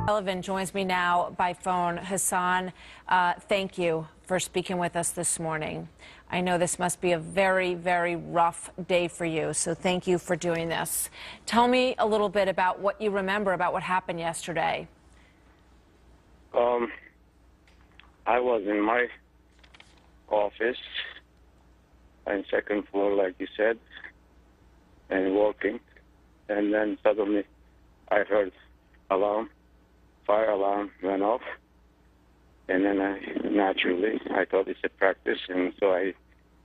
Pehlivan joins me now by phone. Hasan, thank you for speaking with us this morning. I know this must be a very, very rough day for you, so thank you for doing this. Tell me a little bit about what you remember about what happened yesterday. I was in my office on second floor, like you said, and working, and then suddenly I heard fire alarm went off, and then naturally I thought it's a practice, and so I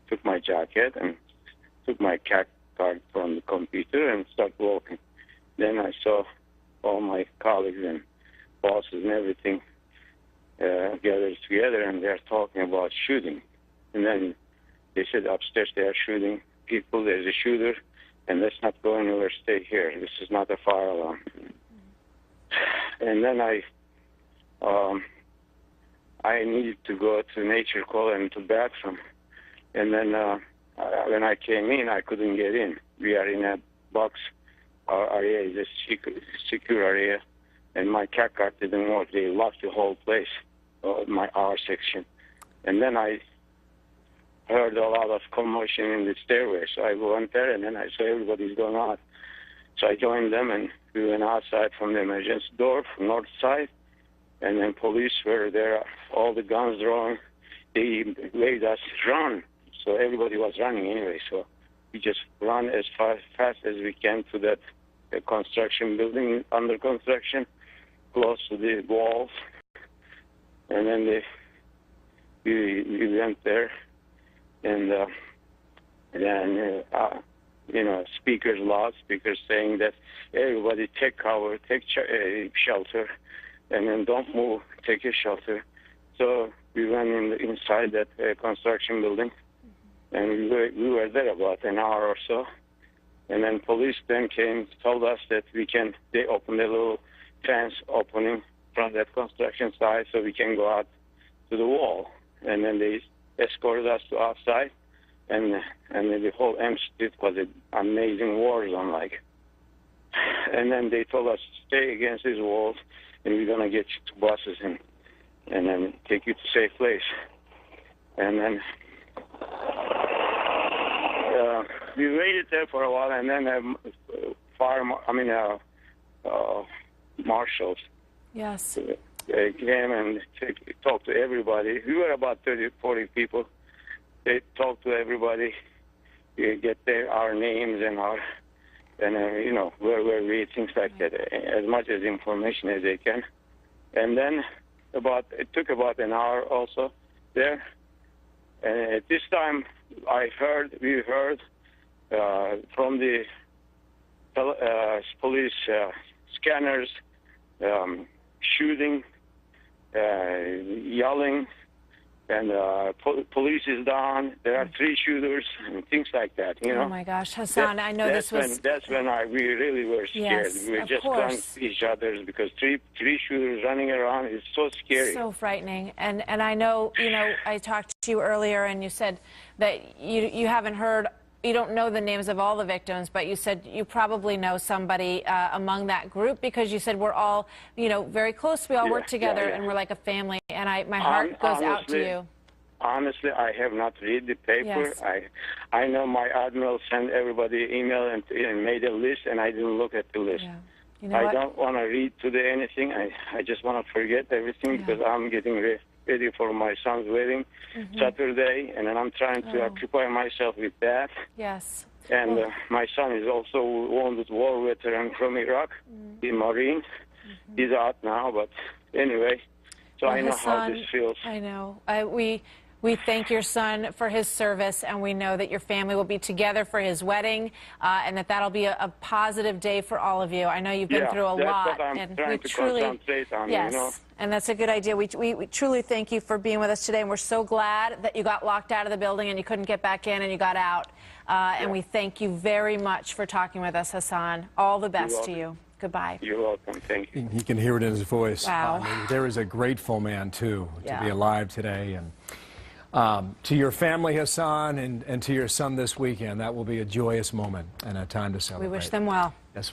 took my jacket and took my CAC card from the computer and started walking. Then I saw all my colleagues and bosses and everything gathered together, and they're talking about shooting. And then they said upstairs they are shooting people, there's a shooter, and let's not go anywhere, stay here. This is not a fire alarm. And then I needed to go to nature call and to bathroom. And then when I came in, I couldn't get in. We are in a box. Our area is a secure area, and my CAC card didn't work. They locked the whole place, our section. And then I heard a lot of commotion in the stairway, so I went there, and then I saw everybody's going out. So I joined them, and we went outside from the emergency door, from north side, and then police were there, all the guns drawn. They made us run, so everybody was running anyway, so we just run as fast as we can to that construction building under construction, close to the walls, and then we went there, and then loudspeakers saying that everybody take cover, take shelter, and then don't move, take a shelter. So we went inside that construction building, and we were there about an hour or so. And then police then came, told us that they opened a little fence opening from that construction side so we can go out to the wall. And then they escorted us to outside, and then the whole M Street was an amazing war zone, like. And then they told us to stay against these walls, and we're gonna get you to buses and then take you to safe place. And then we waited there for a while, and then marshals. Yes. They came and talked to everybody. We were about 30, 40 people. They talked to everybody, get our names and where were we, things like that, as much as information as they can. And then it took about an hour also there. And at this time, we heard from the police scanners shooting, yelling, and police is down. There are 3 shooters and things like that. Oh my gosh, Hasan! I know this was. That's when we really were scared. Yes, we were just running each other because three shooters running around is so scary. So frightening. And I know I talked to you earlier, and you said that you haven't heard. You don't know the names of all the victims, but you said you probably know somebody among that group because you said we're all, very close. We all work together, and we're like a family. And my heart goes out to you. Honestly, I have not read the paper. Yes. I know my admiral sent everybody email and made a list, and I didn't look at the list. Yeah. You know I don't want to read today anything. I just want to forget everything because I'm getting ready for my son's wedding Saturday, and then I'm trying to occupy myself with that. Yes. And my son is also a wounded war veteran from Iraq, the Marine. He's out now, but anyway, so I know how this feels. I know. We thank your son for his service, and we know that your family will be together for his wedding, and that'll be a positive day for all of you. I know you've been through a lot, what I'm and trying we to truly, concentrate on, yes, and that's a good idea. We truly thank you for being with us today, and we're so glad that you got locked out of the building and you couldn't get back in and you got out. And we thank you very much for talking with us, Hasan. All the best to you. Goodbye. You're welcome. Thank you. He can hear it in his voice. Wow. There is a grateful man, too, to be alive today. And to your family, Hasan, and to your son this weekend, that will be a joyous moment and a time to celebrate. We wish them well. Yes.